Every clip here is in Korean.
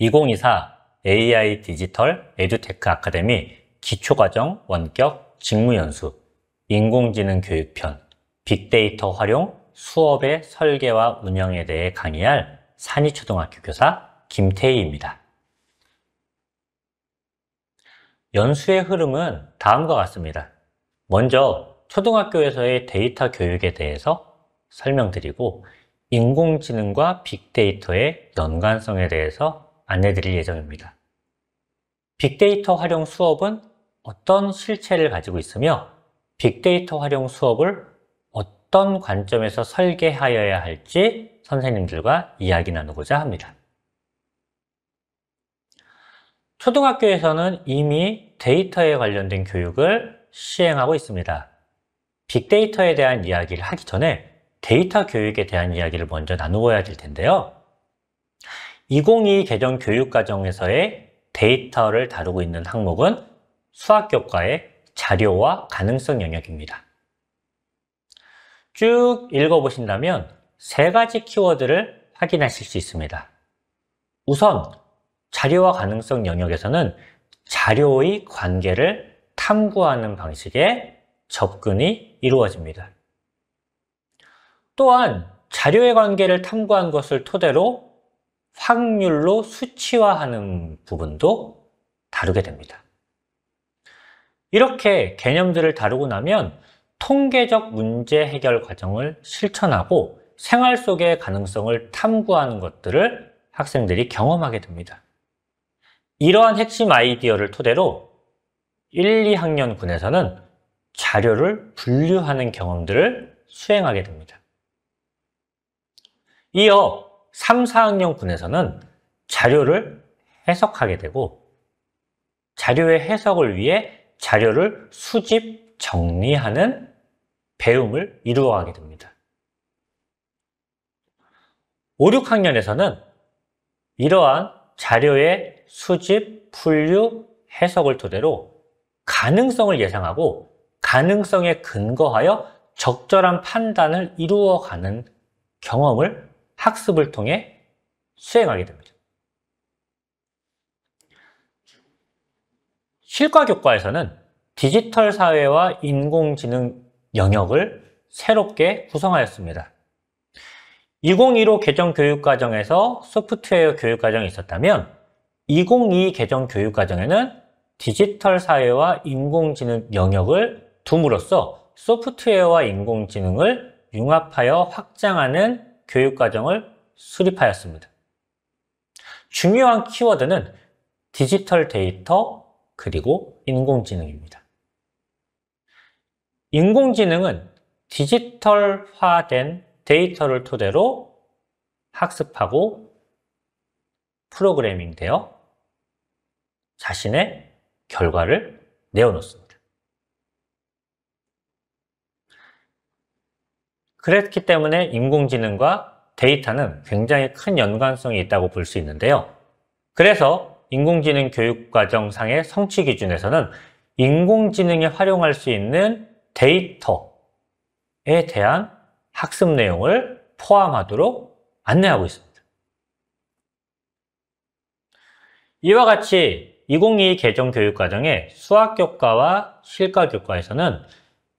2024 AI 디지털 에듀테크 아카데미 기초과정 원격 직무연수 인공지능 교육편 빅데이터 활용 수업의 설계와 운영에 대해 강의할 산이초등학교 교사 김태희입니다. 연수의 흐름은 다음과 같습니다. 먼저 초등학교에서의 데이터 교육에 대해서 설명드리고 인공지능과 빅데이터의 연관성에 대해서 안내드릴 예정입니다. 빅데이터 활용 수업은 어떤 실체를 가지고 있으며 빅데이터 활용 수업을 어떤 관점에서 설계하여야 할지 선생님들과 이야기 나누고자 합니다. 초등학교에서는 이미 데이터에 관련된 교육을 시행하고 있습니다. 빅데이터에 대한 이야기를 하기 전에 데이터 교육에 대한 이야기를 먼저 나누어야 될 텐데요. 2022 개정 교육과정에서의 데이터를 다루고 있는 항목은 수학교과의 자료와 가능성 영역입니다. 쭉 읽어보신다면 세 가지 키워드를 확인하실 수 있습니다. 우선 자료와 가능성 영역에서는 자료의 관계를 탐구하는 방식의 접근이 이루어집니다. 또한 자료의 관계를 탐구한 것을 토대로 확률로 수치화하는 부분도 다루게 됩니다. 이렇게 개념들을 다루고 나면 통계적 문제 해결 과정을 실천하고 생활 속의 가능성을 탐구하는 것들을 학생들이 경험하게 됩니다. 이러한 핵심 아이디어를 토대로 1, 2학년군에서는 자료를 분류하는 경험들을 수행하게 됩니다. 이어 3, 4학년군에서는 자료를 해석하게 되고 자료의 해석을 위해 자료를 수집, 정리하는 배움을 이루어가게 됩니다. 5, 6학년에서는 이러한 자료의 수집, 분류, 해석을 토대로 가능성을 예상하고 가능성에 근거하여 적절한 판단을 이루어가는 경험을 학습을 통해 수행하게 됩니다. 실과교과에서는 디지털 사회와 인공지능 영역을 새롭게 구성하였습니다. 2015 개정 교육과정에서 소프트웨어 교육과정이 있었다면 2022 개정 교육과정에는 디지털 사회와 인공지능 영역을 둠으로써 소프트웨어와 인공지능을 융합하여 확장하는 교육과정을 수립하였습니다. 중요한 키워드는 디지털 데이터 그리고 인공지능입니다. 인공지능은 디지털화된 데이터를 토대로 학습하고 프로그래밍되어 자신의 결과를 내어놓습니다. 그렇기 때문에 인공지능과 데이터는 굉장히 큰 연관성이 있다고 볼 수 있는데요. 그래서 인공지능 교육과정상의 성취 기준에서는 인공지능에 활용할 수 있는 데이터에 대한 학습 내용을 포함하도록 안내하고 있습니다. 이와 같이 2022 개정 교육과정의 수학교과와 실과교과에서는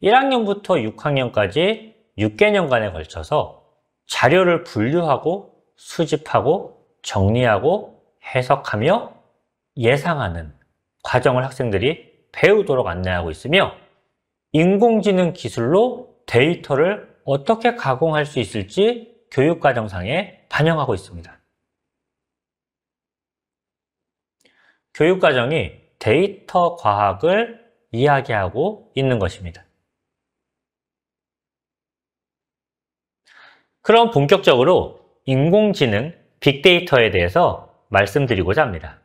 1학년부터 6학년까지 6개년간에 걸쳐서 자료를 분류하고 수집하고 정리하고 해석하며 예상하는 과정을 학생들이 배우도록 안내하고 있으며 인공지능 기술로 데이터를 어떻게 가공할 수 있을지 교육과정상에 반영하고 있습니다. 교육과정이 데이터 과학을 이야기하고 있는 것입니다. 그럼 본격적으로 인공지능, 빅데이터에 대해서 말씀드리고자 합니다.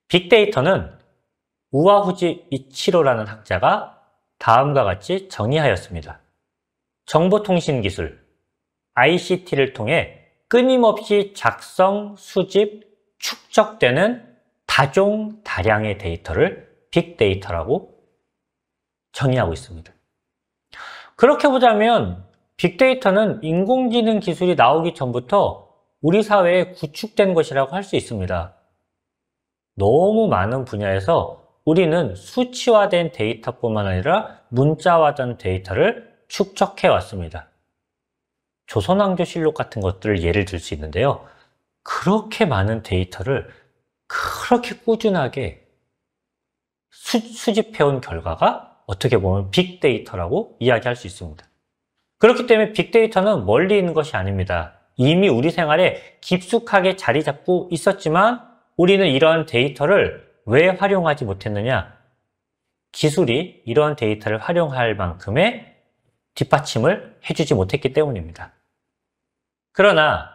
빅데이터는 우와후지 이치로라는 학자가 다음과 같이 정의하였습니다. 정보통신기술, ICT를 통해 끊임없이 작성, 수집, 축적되는 다종다량의 데이터를 빅데이터라고 정의하고 있습니다. 그렇게 보자면 빅데이터는 인공지능 기술이 나오기 전부터 우리 사회에 구축된 것이라고 할 수 있습니다. 너무 많은 분야에서 우리는 수치화된 데이터뿐만 아니라 문자화된 데이터를 축적해 왔습니다. 조선왕조실록 같은 것들을 예를 들 수 있는데요. 그렇게 많은 데이터를 그렇게 꾸준하게 수집해온 결과가 어떻게 보면 빅데이터라고 이야기할 수 있습니다. 그렇기 때문에 빅데이터는 멀리 있는 것이 아닙니다. 이미 우리 생활에 깊숙하게 자리 잡고 있었지만 우리는 이러한 데이터를 왜 활용하지 못했느냐? 기술이 이러한 데이터를 활용할 만큼의 뒷받침을 해주지 못했기 때문입니다. 그러나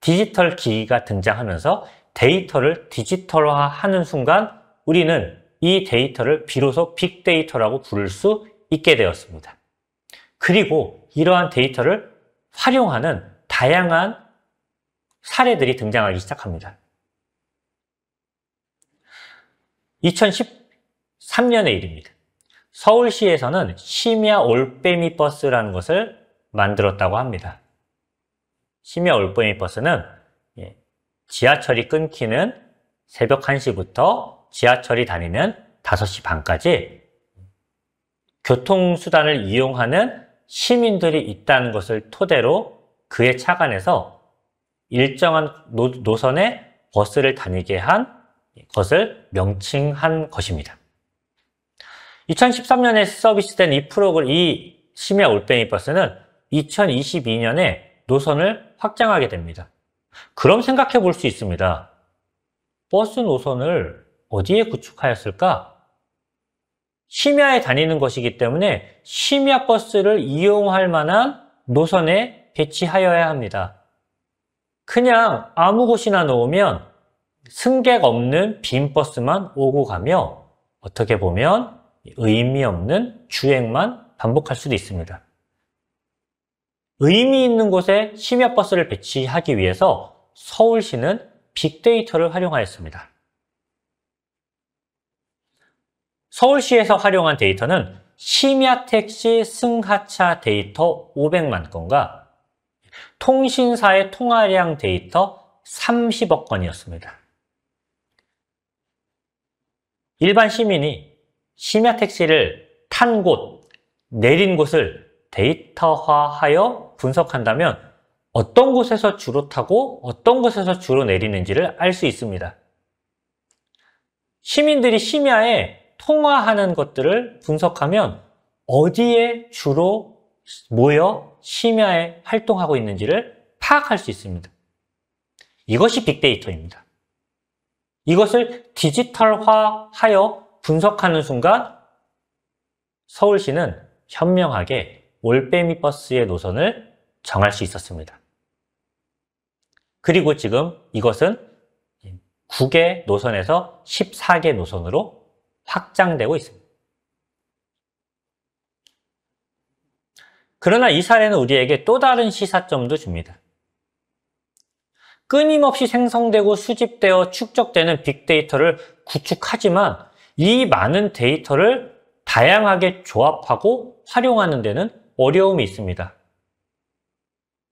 디지털 기기가 등장하면서 데이터를 디지털화하는 순간 우리는 이 데이터를 비로소 빅데이터라고 부를 수 있게 되었습니다. 그리고 이러한 데이터를 활용하는 다양한 사례들이 등장하기 시작합니다. 2013년의 일입니다. 서울시에서는 심야 올빼미 버스라는 것을 만들었다고 합니다. 심야 올빼미 버스는 지하철이 끊기는 새벽 1시부터 지하철이 다니는 5시 반까지 교통수단을 이용하는 시민들이 있다는 것을 토대로 그에 착안해서 일정한 노선에 버스를 다니게 한 것을 명칭한 것입니다. 2013년에 서비스된 이 심야 올빼미 버스는 2022년에 노선을 확장하게 됩니다. 그럼 생각해 볼 수 있습니다. 버스 노선을 어디에 구축하였을까? 심야에 다니는 것이기 때문에 심야 버스를 이용할 만한 노선에 배치하여야 합니다. 그냥 아무 곳이나 놓으면 승객 없는 빈 버스만 오고 가며 어떻게 보면 의미 없는 주행만 반복할 수도 있습니다. 의미 있는 곳에 심야 버스를 배치하기 위해서 서울시는 빅데이터를 활용하였습니다. 서울시에서 활용한 데이터는 심야 택시 승하차 데이터 500만 건과 통신사의 통화량 데이터 30억 건이었습니다. 일반 시민이 심야 택시를 탄 곳, 내린 곳을 데이터화하여 분석한다면 어떤 곳에서 주로 타고 어떤 곳에서 주로 내리는지를 알 수 있습니다. 시민들이 심야에 통화하는 것들을 분석하면 어디에 주로 모여 심야에 활동하고 있는지를 파악할 수 있습니다. 이것이 빅데이터입니다. 이것을 디지털화하여 분석하는 순간 서울시는 현명하게 올빼미 버스의 노선을 정할 수 있었습니다. 그리고 지금 이것은 9개 노선에서 14개 노선으로 확장되고 있습니다. 그러나 이 사례는 우리에게 또 다른 시사점도 줍니다. 끊임없이 생성되고 수집되어 축적되는 빅데이터를 구축하지만 이 많은 데이터를 다양하게 조합하고 활용하는 데는 어려움이 있습니다.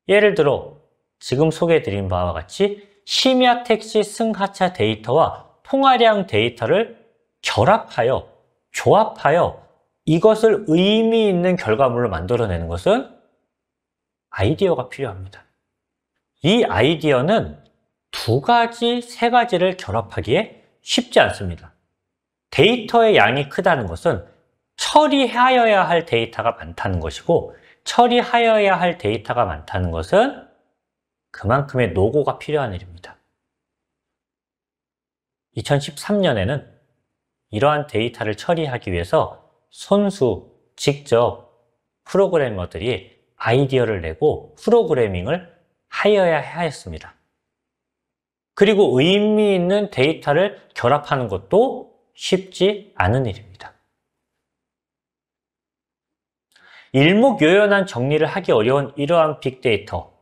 예를 들어 지금 소개해드린 바와 같이 심야 택시 승하차 데이터와 통화량 데이터를 결합하여 조합하여 이것을 의미 있는 결과물로 만들어내는 것은 아이디어가 필요합니다. 이 아이디어는 두 가지, 세 가지를 결합하기에 쉽지 않습니다. 데이터의 양이 크다는 것은 처리하여야 할 데이터가 많다는 것이고 처리하여야 할 데이터가 많다는 것은 그만큼의 노고가 필요한 일입니다. 2013년에는 이러한 데이터를 처리하기 위해서 손수, 직접 프로그래머들이 아이디어를 내고 프로그래밍을 하여야 하였습니다. 그리고 의미 있는 데이터를 결합하는 것도 쉽지 않은 일입니다. 일목요연한 정리를 하기 어려운 이러한 빅데이터,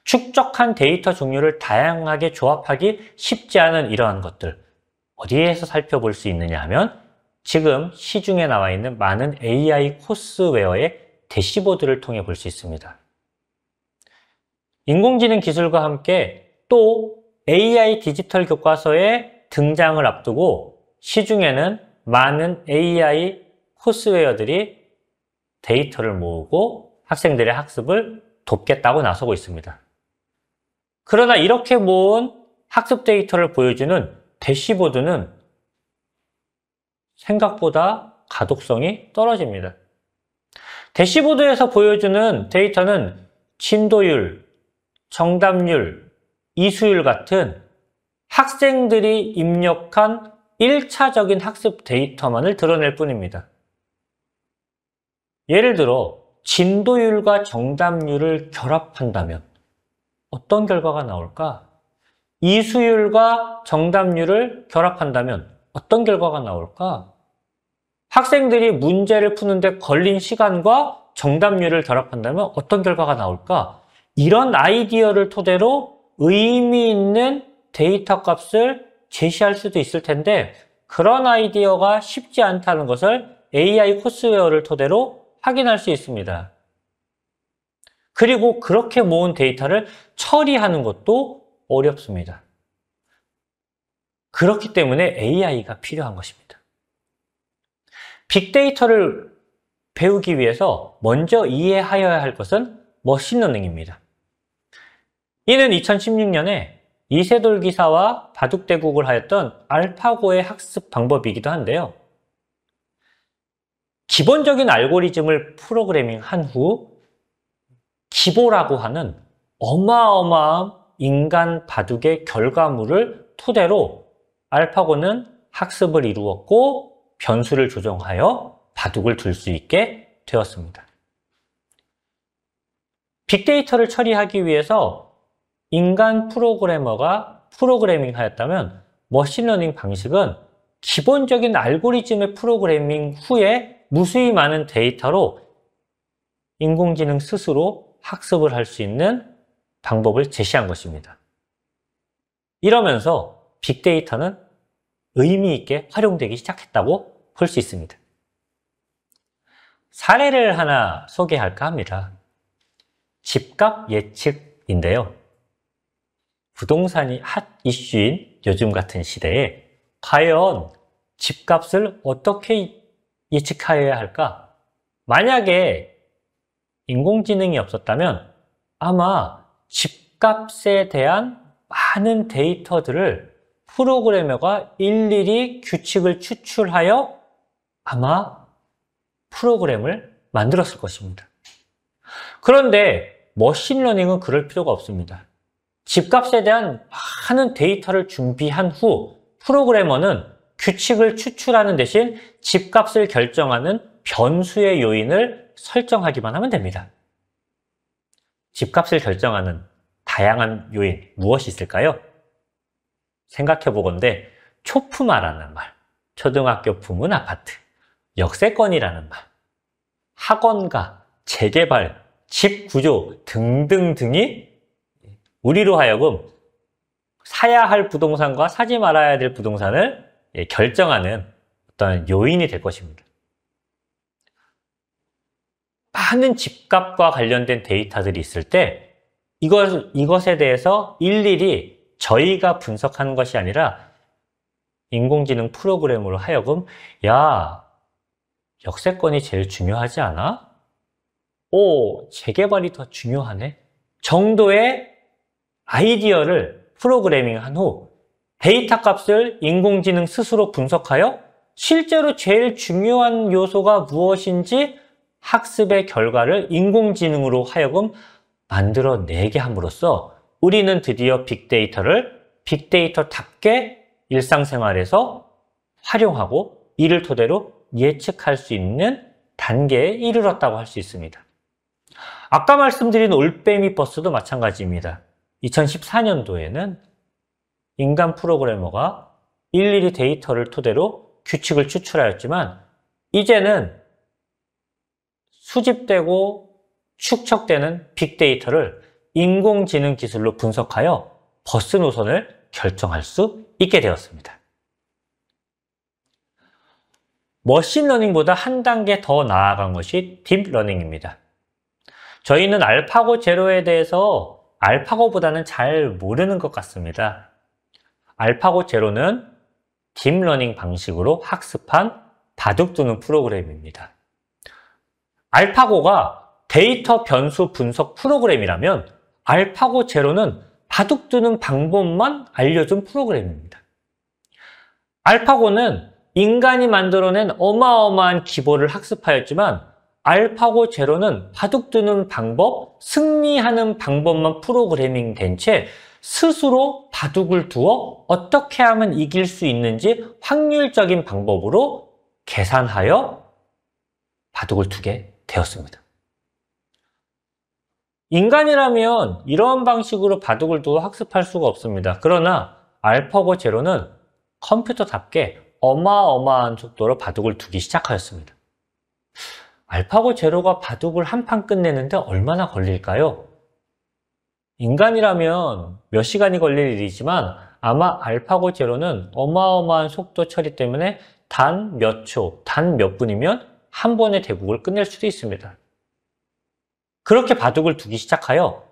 축적한 데이터 종류를 다양하게 조합하기 쉽지 않은 이러한 것들, 어디에서 살펴볼 수 있느냐 하면 지금 시중에 나와 있는 많은 AI 코스웨어의 대시보드를 통해 볼 수 있습니다. 인공지능 기술과 함께 또 AI 디지털 교과서의 등장을 앞두고 시중에는 많은 AI 코스웨어들이 데이터를 모으고 학생들의 학습을 돕겠다고 나서고 있습니다. 그러나 이렇게 모은 학습 데이터를 보여주는 대시보드는 생각보다 가독성이 떨어집니다. 대시보드에서 보여주는 데이터는 진도율, 정답률, 이수율 같은 학생들이 입력한 1차적인 학습 데이터만을 드러낼 뿐입니다. 예를 들어 진도율과 정답률을 결합한다면 어떤 결과가 나올까? 이수율과 정답률을 결합한다면 어떤 결과가 나올까? 학생들이 문제를 푸는데 걸린 시간과 정답률을 결합한다면 어떤 결과가 나올까? 이런 아이디어를 토대로 의미 있는 데이터 값을 제시할 수도 있을 텐데 그런 아이디어가 쉽지 않다는 것을 AI 코스웨어를 토대로 확인할 수 있습니다. 그리고 그렇게 모은 데이터를 처리하는 것도 어렵습니다. 그렇기 때문에 AI가 필요한 것입니다. 빅데이터를 배우기 위해서 먼저 이해하여야 할 것은 머신러닝입니다. 이는 2016년에 이세돌 기사와 바둑대국을 하였던 알파고의 학습 방법이기도 한데요. 기본적인 알고리즘을 프로그래밍한 후 기보라고 하는 어마어마한 인간 바둑의 결과물을 토대로 알파고는 학습을 이루었고 변수를 조정하여 바둑을 둘 수 있게 되었습니다. 빅데이터를 처리하기 위해서 인간 프로그래머가 프로그래밍하였다면 머신러닝 방식은 기본적인 알고리즘의 프로그래밍 후에 무수히 많은 데이터로 인공지능 스스로 학습을 할 수 있는 방법을 제시한 것입니다. 이러면서 빅데이터는 의미 있게 활용되기 시작했다고 볼 수 있습니다. 사례를 하나 소개할까 합니다. 집값 예측인데요. 부동산이 핫 이슈인 요즘 같은 시대에 과연 집값을 어떻게 예측하여야 할까? 만약에 인공지능이 없었다면 아마 집값에 대한 많은 데이터들을 프로그래머가 일일이 규칙을 추출하여 아마 프로그램을 만들었을 것입니다. 그런데 머신러닝은 그럴 필요가 없습니다. 집값에 대한 많은 데이터를 준비한 후 프로그래머는 규칙을 추출하는 대신 집값을 결정하는 변수의 요인을 설정하기만 하면 됩니다. 집값을 결정하는 다양한 요인 무엇이 있을까요? 생각해 보건대 초품화라는 말, 초등학교 부문 아파트, 역세권이라는 말, 학원가, 재개발, 집 구조 등등등이 우리로 하여금 사야 할 부동산과 사지 말아야 될 부동산을 결정하는 어떤 요인이 될 것입니다. 많은 집값과 관련된 데이터들이 있을 때 이것에 대해서 일일이 저희가 분석하는 것이 아니라 인공지능 프로그램으로 하여금 야, 역세권이 제일 중요하지 않아? 오, 재개발이 더 중요하네? 정도의 아이디어를 프로그래밍한 후 데이터 값을 인공지능 스스로 분석하여 실제로 제일 중요한 요소가 무엇인지 학습의 결과를 인공지능으로 하여금 만들어내게 함으로써 우리는 드디어 빅데이터를 빅데이터답게 일상생활에서 활용하고 이를 토대로 예측할 수 있는 단계에 이르렀다고 할 수 있습니다. 아까 말씀드린 올빼미 버스도 마찬가지입니다. 2014년도에는 인간 프로그래머가 일일이 데이터를 토대로 규칙을 추출하였지만 이제는 수집되고 축적되는 빅데이터를 인공지능 기술로 분석하여 버스 노선을 결정할 수 있게 되었습니다. 머신러닝보다 한 단계 더 나아간 것이 딥러닝입니다. 저희는 알파고 제로에 대해서 알파고보다는 잘 모르는 것 같습니다. 알파고 제로는 딥러닝 방식으로 학습한 바둑두는 프로그램입니다. 알파고가 데이터 변수 분석 프로그램이라면 알파고 제로는 바둑두는 방법만 알려준 프로그램입니다. 알파고는 인간이 만들어낸 어마어마한 기보를 학습하였지만 알파고 제로는 바둑두는 방법, 승리하는 방법만 프로그래밍 된 채 스스로 바둑을 두어 어떻게 하면 이길 수 있는지 확률적인 방법으로 계산하여 바둑을 두게 되었습니다. 인간이라면 이런 방식으로 바둑을 두어 학습할 수가 없습니다. 그러나 알파고 제로는 컴퓨터답게 어마어마한 속도로 바둑을 두기 시작하였습니다. 알파고 제로가 바둑을 한 판 끝내는데 얼마나 걸릴까요? 인간이라면 몇 시간이 걸릴 일이지만 아마 알파고 제로는 어마어마한 속도 처리 때문에 단 몇 초, 단 몇 분이면 한 번의 대국을 끝낼 수도 있습니다. 그렇게 바둑을 두기 시작하여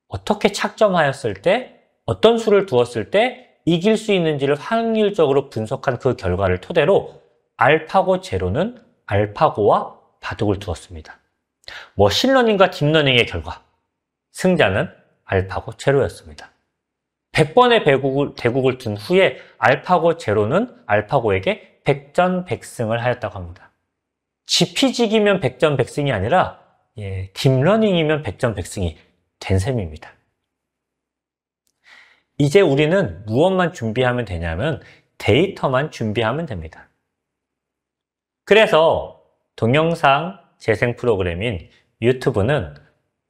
어떻게 착점하였을 때, 어떤 수를 두었을 때 이길 수 있는지를 확률적으로 분석한 그 결과를 토대로 알파고 제로는 알파고와 바둑을 두었습니다. 머신러닝과 딥러닝의 결과, 승자는 알파고 제로였습니다. 100번의 대국을 둔 후에 알파고 제로는 알파고에게 백전백승을 하였다고 합니다. 지피지기면 백전백승이 아니라 딥러닝이면 백전백승이 된 셈입니다. 이제 우리는 무엇만 준비하면 되냐면 데이터만 준비하면 됩니다. 그래서 동영상 재생 프로그램인 유튜브는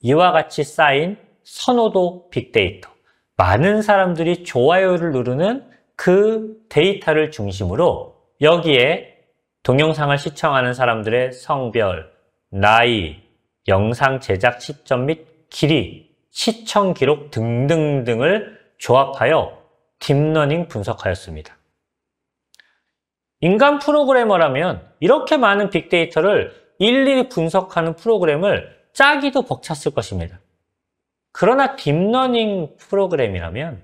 이와 같이 쌓인 선호도 빅데이터, 많은 사람들이 좋아요를 누르는 그 데이터를 중심으로 여기에 동영상을 시청하는 사람들의 성별, 나이, 영상 제작 시점 및 길이, 시청 기록 등등등을 조합하여 딥러닝 분석하였습니다. 인간 프로그래머라면 이렇게 많은 빅데이터를 일일이 분석하는 프로그램을 짜기도 벅찼을 것입니다. 그러나 딥러닝 프로그램이라면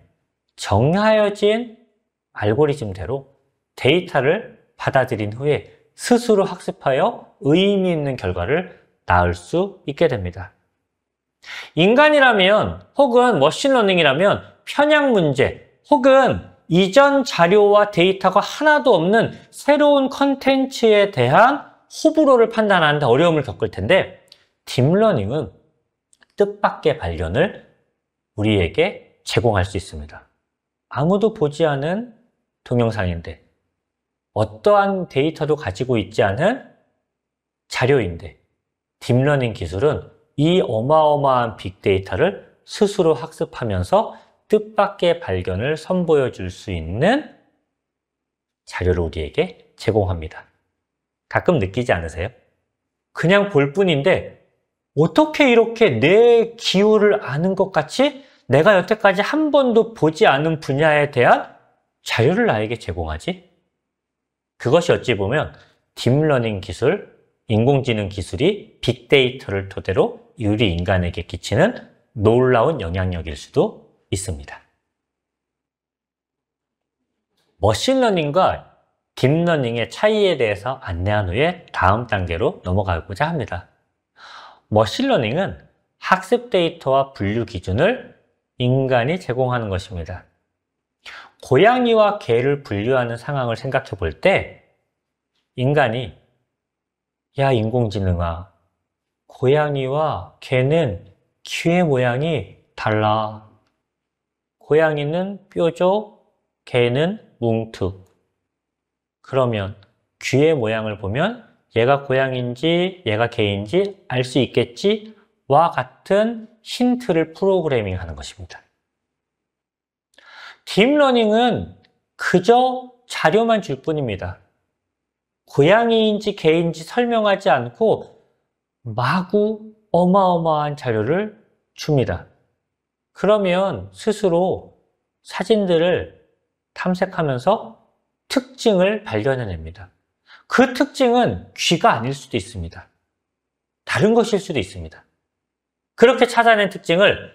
정하여진 알고리즘대로 데이터를 받아들인 후에 스스로 학습하여 의미 있는 결과를 낳을 수 있게 됩니다. 인간이라면 혹은 머신러닝이라면 편향 문제 혹은 이전 자료와 데이터가 하나도 없는 새로운 컨텐츠에 대한 호불호를 판단하는데 어려움을 겪을 텐데 딥러닝은 뜻밖의 발견을 우리에게 제공할 수 있습니다. 아무도 보지 않은 동영상인데 어떠한 데이터도 가지고 있지 않은 자료인데 딥러닝 기술은 이 어마어마한 빅데이터를 스스로 학습하면서 뜻밖의 발견을 선보여 줄 수 있는 자료를 우리에게 제공합니다. 가끔 느끼지 않으세요? 그냥 볼 뿐인데 어떻게 이렇게 내 기호를 아는 것 같이 내가 여태까지 한 번도 보지 않은 분야에 대한 자료를 나에게 제공하지? 그것이 어찌 보면 딥러닝 기술, 인공지능 기술이 빅데이터를 토대로 우리 인간에게 끼치는 놀라운 영향력일 수도 있습니다. 머신러닝과 딥러닝의 차이에 대해서 안내한 후에 다음 단계로 넘어가고자 합니다. 머신러닝은 학습 데이터와 분류 기준을 인간이 제공하는 것입니다. 고양이와 개를 분류하는 상황을 생각해 볼 때 인간이 야 인공지능아, 고양이와 개는 귀의 모양이 달라. 고양이는 뾰족, 개는 뭉툭. 그러면 귀의 모양을 보면 얘가 고양인지 얘가 개인지 알 수 있겠지? 와 같은 힌트를 프로그래밍 하는 것입니다. 딥러닝은 그저 자료만 줄 뿐입니다. 고양이인지 개인지 설명하지 않고 마구 어마어마한 자료를 줍니다. 그러면 스스로 사진들을 탐색하면서 특징을 발견해냅니다. 그 특징은 귀가 아닐 수도 있습니다. 다른 것일 수도 있습니다. 그렇게 찾아낸 특징을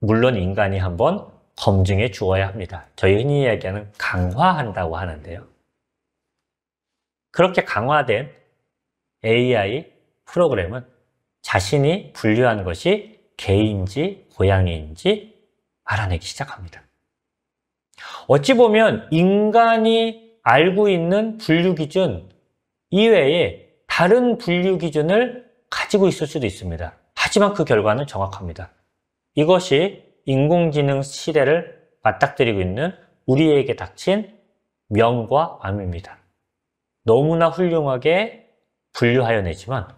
물론 인간이 한번 검증해 주어야 합니다. 저희 흔히 이야기하는 강화한다고 하는데요. 그렇게 강화된 AI 프로그램은 자신이 분류한 것이 개인지 고양이인지 알아내기 시작합니다. 어찌 보면 인간이 알고 있는 분류 기준 이외에 다른 분류 기준을 가지고 있을 수도 있습니다. 하지만 그 결과는 정확합니다. 이것이 인공지능 시대를 맞닥뜨리고 있는 우리에게 닥친 명과 암입니다. 너무나 훌륭하게 분류하여 내지만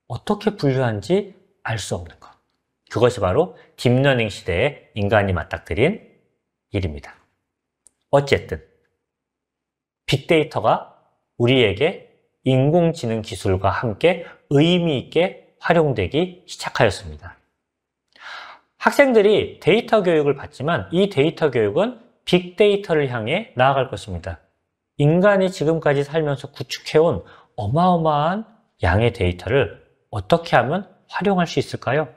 어떻게 분류한지 알 수 없는 것. 그것이 바로 딥러닝 시대에 인간이 맞닥뜨린 일입니다. 어쨌든 빅데이터가 우리에게 인공지능 기술과 함께 의미 있게 활용되기 시작하였습니다. 학생들이 데이터 교육을 받지만 이 데이터 교육은 빅데이터를 향해 나아갈 것입니다. 인간이 지금까지 살면서 구축해온 어마어마한 양의 데이터를 어떻게 하면 활용할 수 있을까요?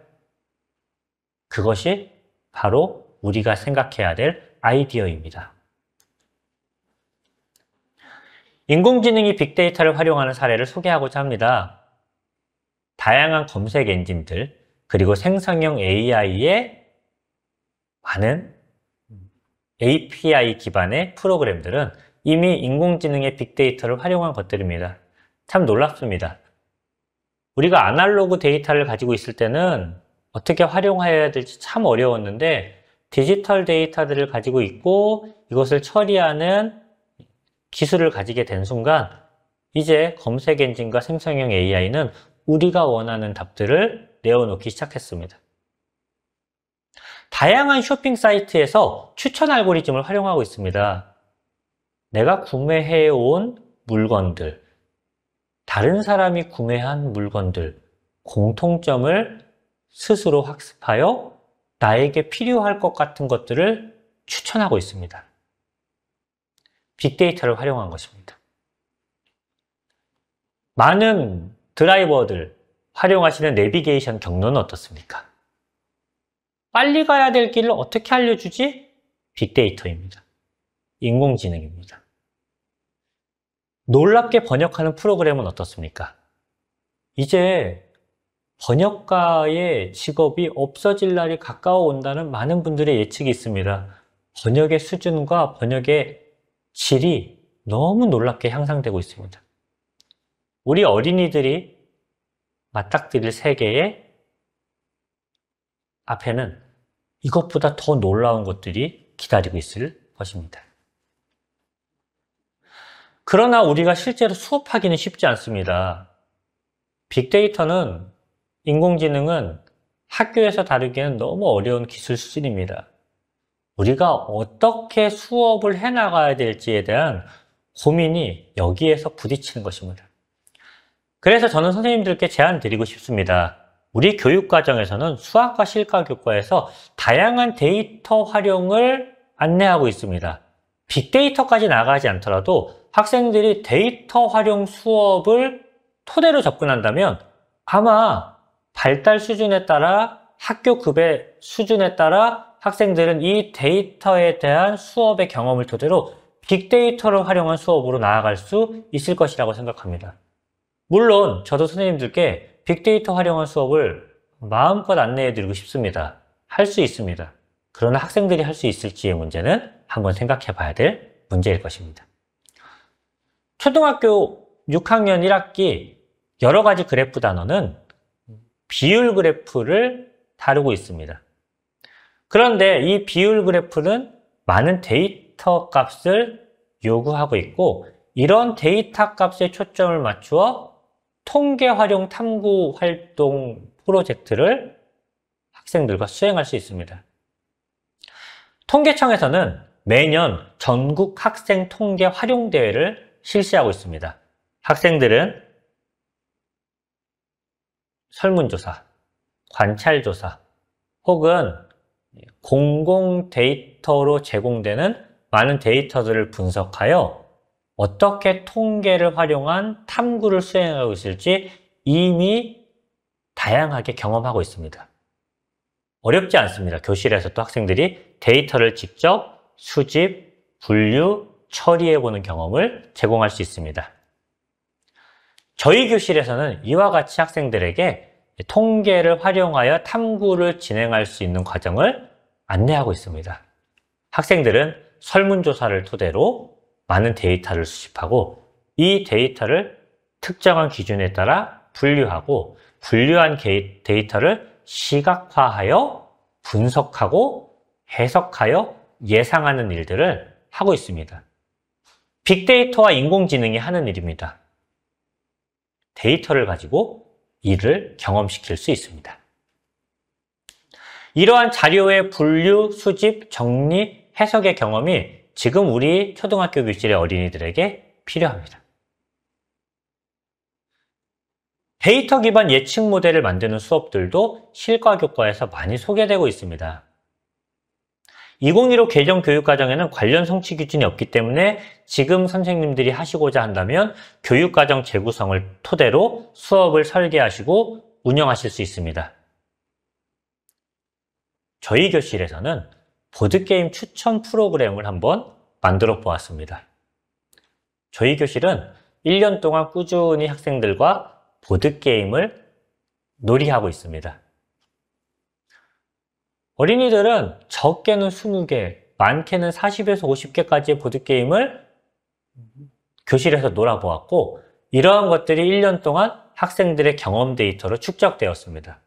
그것이 바로 우리가 생각해야 될 아이디어입니다. 인공지능이 빅데이터를 활용하는 사례를 소개하고자 합니다. 다양한 검색 엔진들, 그리고 생성형 AI의 많은 API 기반의 프로그램들은 이미 인공지능의 빅데이터를 활용한 것들입니다. 참 놀랍습니다. 우리가 아날로그 데이터를 가지고 있을 때는 어떻게 활용해야 될지 참 어려웠는데 디지털 데이터들을 가지고 있고 이것을 처리하는 기술을 가지게 된 순간 이제 검색 엔진과 생성형 AI는 우리가 원하는 답들을 내어놓기 시작했습니다. 다양한 쇼핑 사이트에서 추천 알고리즘을 활용하고 있습니다. 내가 구매해온 물건들, 다른 사람이 구매한 물건들, 공통점을 스스로 학습하여 나에게 필요할 것 같은 것들을 추천하고 있습니다. 빅데이터를 활용한 것입니다. 많은 드라이버들 활용하시는 내비게이션 경로는 어떻습니까? 빨리 가야 될 길을 어떻게 알려주지? 빅데이터입니다. 인공지능입니다. 놀랍게 번역하는 프로그램은 어떻습니까? 이제 번역가의 직업이 없어질 날이 가까워 온다는 많은 분들의 예측이 있습니다. 번역의 수준과 번역의 질이 너무 놀랍게 향상되고 있습니다. 우리 어린이들이 맞닥뜨릴 세계의 앞에는 이것보다 더 놀라운 것들이 기다리고 있을 것입니다. 그러나 우리가 실제로 수업하기는 쉽지 않습니다. 빅데이터는, 인공지능은 학교에서 다루기에는 너무 어려운 기술 수준입니다. 우리가 어떻게 수업을 해나가야 될지에 대한 고민이 여기에서 부딪히는 것입니다. 그래서 저는 선생님들께 제안 드리고 싶습니다. 우리 교육과정에서는 수학과 실과교과에서 다양한 데이터 활용을 안내하고 있습니다. 빅데이터까지 나가지 않더라도 학생들이 데이터 활용 수업을 토대로 접근한다면 아마 발달 수준에 따라 학교 급의 수준에 따라 학생들은 이 데이터에 대한 수업의 경험을 토대로 빅데이터를 활용한 수업으로 나아갈 수 있을 것이라고 생각합니다. 물론 저도 선생님들께 빅데이터 활용한 수업을 마음껏 안내해 드리고 싶습니다. 할 수 있습니다. 그러나 학생들이 할 수 있을지의 문제는 한번 생각해 봐야 될 문제일 것입니다. 초등학교 6학년 1학기 여러 가지 그래프 단원은 비율 그래프를 다루고 있습니다. 그런데 이 비율 그래프는 많은 데이터 값을 요구하고 있고 이런 데이터 값에 초점을 맞추어 통계 활용 탐구 활동 프로젝트를 학생들과 수행할 수 있습니다. 통계청에서는 매년 전국 학생 통계 활용 대회를 실시하고 있습니다. 학생들은 설문조사, 관찰조사 혹은 공공 데이터로 제공되는 많은 데이터들을 분석하여 어떻게 통계를 활용한 탐구를 수행하고 있을지 이미 다양하게 경험하고 있습니다. 어렵지 않습니다. 교실에서 또 학생들이 데이터를 직접 수집, 분류, 처리해보는 경험을 제공할 수 있습니다. 저희 교실에서는 이와 같이 학생들에게 통계를 활용하여 탐구를 진행할 수 있는 과정을 안내하고 있습니다. 학생들은 설문조사를 토대로 많은 데이터를 수집하고 이 데이터를 특정한 기준에 따라 분류하고 분류한 데이터를 시각화하여 분석하고 해석하여 예상하는 일들을 하고 있습니다. 빅데이터와 인공지능이 하는 일입니다. 데이터를 가지고 일을 경험시킬 수 있습니다. 이러한 자료의 분류, 수집, 정리, 해석의 경험이 지금 우리 초등학교 교실의 어린이들에게 필요합니다. 데이터 기반 예측 모델을 만드는 수업들도 실과교과에서 많이 소개되고 있습니다. 2015 개정 교육과정에는 관련 성취 기준이 없기 때문에 지금 선생님들이 하시고자 한다면 교육과정 재구성을 토대로 수업을 설계하시고 운영하실 수 있습니다. 저희 교실에서는 보드게임 추천 프로그램을 한번 만들어 보았습니다. 저희 교실은 1년 동안 꾸준히 학생들과 보드게임을 놀이하고 있습니다. 어린이들은 적게는 20개, 많게는 40에서 50개까지의 보드게임을 교실에서 놀아보았고 이러한 것들이 1년 동안 학생들의 경험 데이터로 축적되었습니다.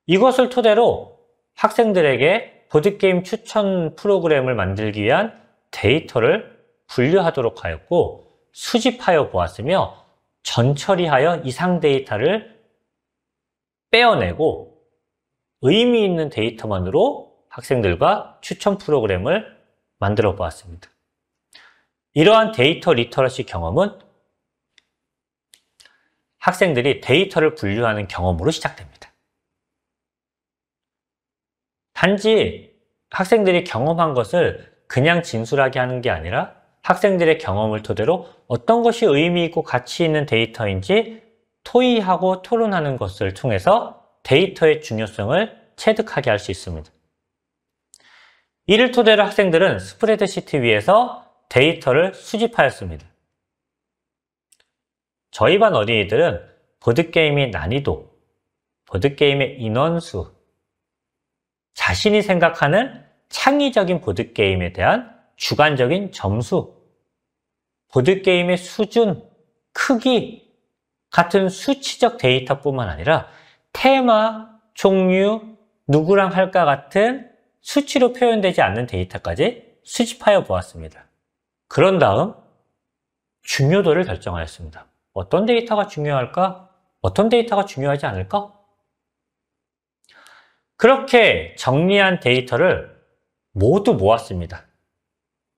이것을 토대로 학생들에게 보드게임 추천 프로그램을 만들기 위한 데이터를 분류하도록 하였고 수집하여 보았으며 전처리하여 이상 데이터를 빼어내고 의미 있는 데이터만으로 학생들과 추천 프로그램을 만들어 보았습니다. 이러한 데이터 리터러시 경험은 학생들이 데이터를 분류하는 경험으로 시작됩니다. 단지 학생들이 경험한 것을 그냥 진술하게 하는 게 아니라 학생들의 경험을 토대로 어떤 것이 의미 있고 가치 있는 데이터인지 토의하고 토론하는 것을 통해서 데이터의 중요성을 체득하게 할 수 있습니다. 이를 토대로 학생들은 스프레드시트 위에서 데이터를 수집하였습니다. 저희 반 어린이들은 보드게임의 난이도, 보드게임의 인원수, 자신이 생각하는 창의적인 보드게임에 대한 주관적인 점수, 보드게임의 수준, 크기 같은 수치적 데이터뿐만 아니라 테마, 종류, 누구랑 할까 같은 수치로 표현되지 않는 데이터까지 수집하여 보았습니다. 그런 다음 중요도를 결정하였습니다. 어떤 데이터가 중요할까? 어떤 데이터가 중요하지 않을까? 그렇게 정리한 데이터를 모두 모았습니다.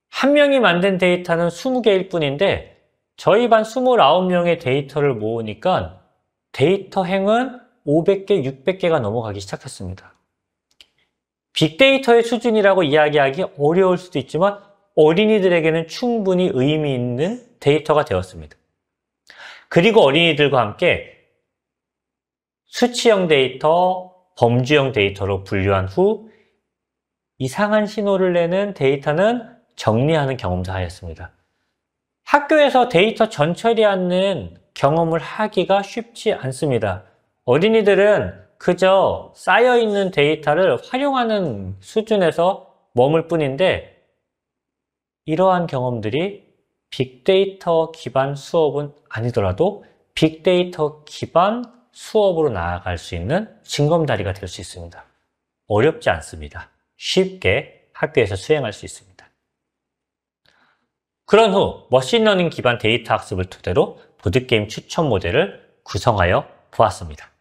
한 명이 만든 데이터는 20개일 뿐인데 저희 반 29명의 데이터를 모으니까 데이터 행은 500개, 600개가 넘어가기 시작했습니다. 빅데이터의 수준이라고 이야기하기 어려울 수도 있지만 어린이들에게는 충분히 의미 있는 데이터가 되었습니다. 그리고 어린이들과 함께 수치형 데이터, 범주형 데이터로 분류한 후 이상한 신호를 내는 데이터는 정리하는 경험도 하였습니다. 학교에서 데이터 전처리하는 경험을 하기가 쉽지 않습니다. 어린이들은 그저 쌓여있는 데이터를 활용하는 수준에서 머물 뿐인데 이러한 경험들이 빅데이터 기반 수업은 아니더라도 빅데이터 기반 수업으로 나아갈 수 있는 징검다리가 될 수 있습니다. 어렵지 않습니다. 쉽게 학교에서 수행할 수 있습니다. 그런 후 머신러닝 기반 데이터 학습을 토대로 보드게임 추천 모델을 구성하여 보았습니다.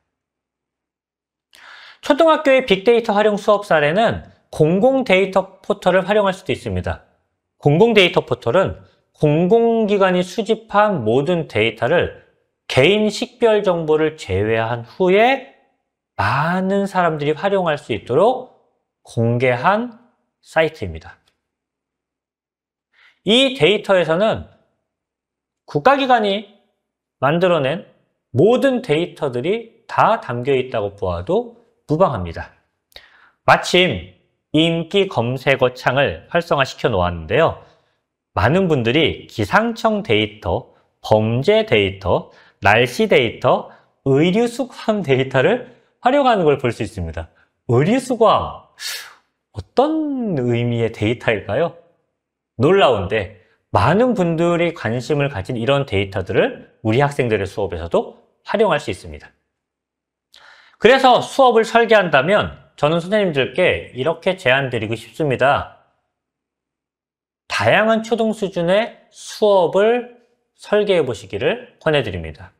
초등학교의 빅데이터 활용 수업 사례는 공공 데이터 포털을 활용할 수도 있습니다. 공공 데이터 포털은 공공기관이 수집한 모든 데이터를 개인 식별 정보를 제외한 후에 많은 사람들이 활용할 수 있도록 공개한 사이트입니다. 이 데이터에서는 국가기관이 만들어낸 모든 데이터들이 다 담겨 있다고 보아도 무방합니다. 마침 인기 검색어 창을 활성화시켜 놓았는데요. 많은 분들이 기상청 데이터, 범죄 데이터, 날씨 데이터, 의류 수거함 데이터를 활용하는 걸 볼 수 있습니다. 의류 수거함, 어떤 의미의 데이터일까요? 놀라운데 많은 분들이 관심을 가진 이런 데이터들을 우리 학생들의 수업에서도 활용할 수 있습니다. 그래서 수업을 설계한다면 저는 선생님들께 이렇게 제안 드리고 싶습니다. 다양한 초등 수준의 수업을 설계해 보시기를 권해드립니다.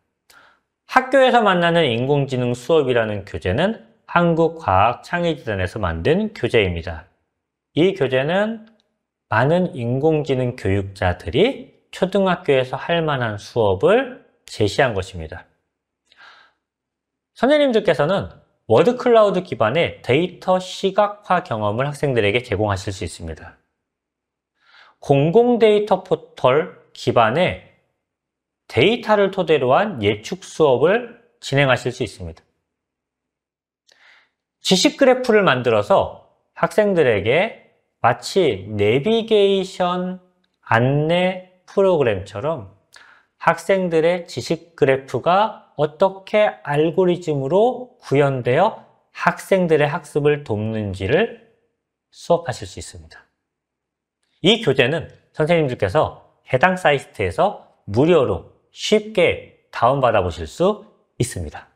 학교에서 만나는 인공지능 수업이라는 교재는 한국과학창의재단에서 만든 교재입니다. 이 교재는 많은 인공지능 교육자들이 초등학교에서 할 만한 수업을 제시한 것입니다. 선생님들께서는 워드클라우드 기반의 데이터 시각화 경험을 학생들에게 제공하실 수 있습니다. 공공 데이터 포털 기반의 데이터를 토대로 한 예측 수업을 진행하실 수 있습니다. 지식 그래프를 만들어서 학생들에게 마치 내비게이션 안내 프로그램처럼 학생들의 지식 그래프가 어떻게 알고리즘으로 구현되어 학생들의 학습을 돕는지를 수업하실 수 있습니다. 이 교재는 선생님들께서 해당 사이트에서 무료로 쉽게 다운받아 보실 수 있습니다.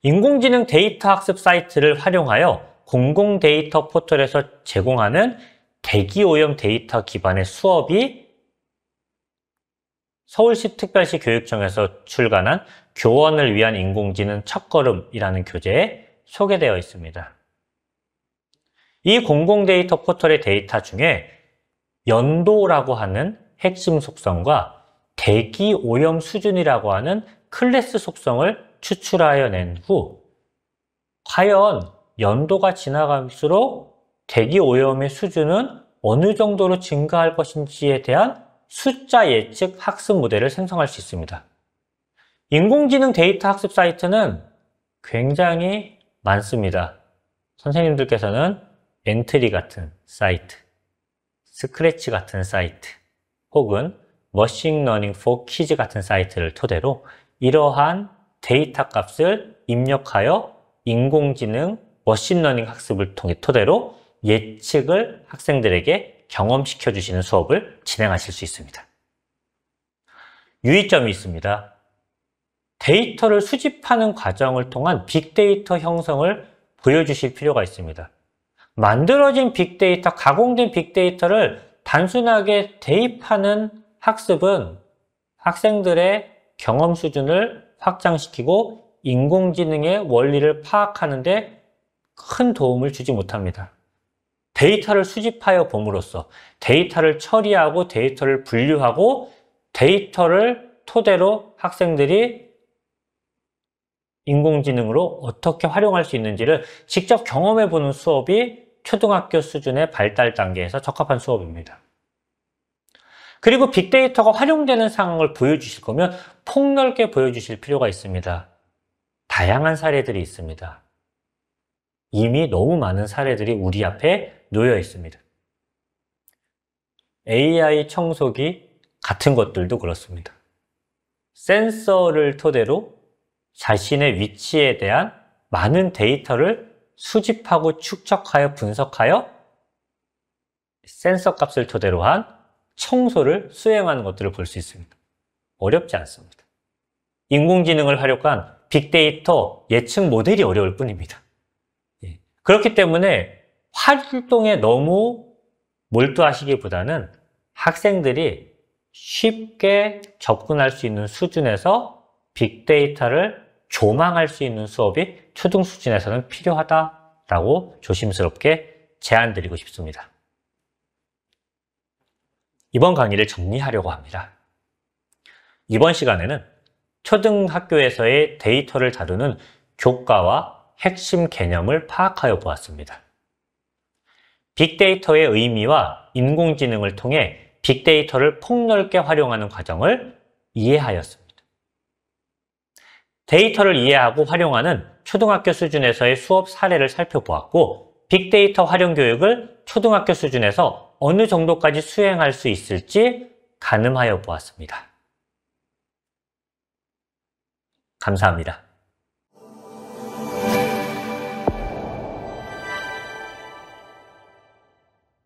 인공지능 데이터 학습 사이트를 활용하여 공공 데이터 포털에서 제공하는 대기오염 데이터 기반의 수업이 서울시 특별시 교육청에서 출간한 교원을 위한 인공지능 첫걸음이라는 교재에 소개되어 있습니다. 이 공공 데이터 포털의 데이터 중에 연도라고 하는 핵심 속성과 대기오염 수준이라고 하는 클래스 속성을 추출하여 낸 후 과연 연도가 지나갈수록 대기오염의 수준은 어느 정도로 증가할 것인지에 대한 숫자 예측 학습 모델을 생성할 수 있습니다. 인공지능 데이터 학습 사이트는 굉장히 많습니다. 선생님들께서는 엔트리 같은 사이트, 스크래치 같은 사이트, 혹은 머신러닝 포 키즈 같은 사이트를 토대로 이러한 데이터 값을 입력하여 인공지능 머신러닝 학습을 토대로 예측을 학생들에게 경험시켜 주시는 수업을 진행하실 수 있습니다. 유의점이 있습니다. 데이터를 수집하는 과정을 통한 빅데이터 형성을 보여주실 필요가 있습니다. 만들어진 빅데이터, 가공된 빅데이터를 단순하게 대입하는 학습은 학생들의 경험 수준을 확장시키고 인공지능의 원리를 파악하는 데 큰 도움을 주지 못합니다. 데이터를 수집하여 봄으로써 데이터를 처리하고 데이터를 분류하고 데이터를 토대로 학생들이 인공지능으로 어떻게 활용할 수 있는지를 직접 경험해 보는 수업이 초등학교 수준의 발달 단계에서 적합한 수업입니다. 그리고 빅데이터가 활용되는 상황을 보여주실 거면 폭넓게 보여주실 필요가 있습니다. 다양한 사례들이 있습니다. 이미 너무 많은 사례들이 우리 앞에 놓여 있습니다. AI 청소기 같은 것들도 그렇습니다. 센서를 토대로 자신의 위치에 대한 많은 데이터를 수집하고 축적하여 분석하여 센서 값을 토대로 한 청소를 수행하는 것들을 볼 수 있습니다. 어렵지 않습니다. 인공지능을 활용한 빅데이터 예측 모델이 어려울 뿐입니다. 그렇기 때문에 활동에 너무 몰두하시기보다는 학생들이 쉽게 접근할 수 있는 수준에서 빅데이터를 조망할 수 있는 수업이 초등 수준에서는 필요하다라고 조심스럽게 제안드리고 싶습니다. 이번 강의를 정리하려고 합니다. 이번 시간에는 초등학교에서의 데이터를 다루는 교과와 핵심 개념을 파악하여 보았습니다. 빅데이터의 의미와 인공지능을 통해 빅데이터를 폭넓게 활용하는 과정을 이해하였습니다. 데이터를 이해하고 활용하는 초등학교 수준에서의 수업 사례를 살펴보았고, 빅데이터 활용 교육을 초등학교 수준에서 어느 정도까지 수행할 수 있을지 가늠하여 보았습니다. 감사합니다.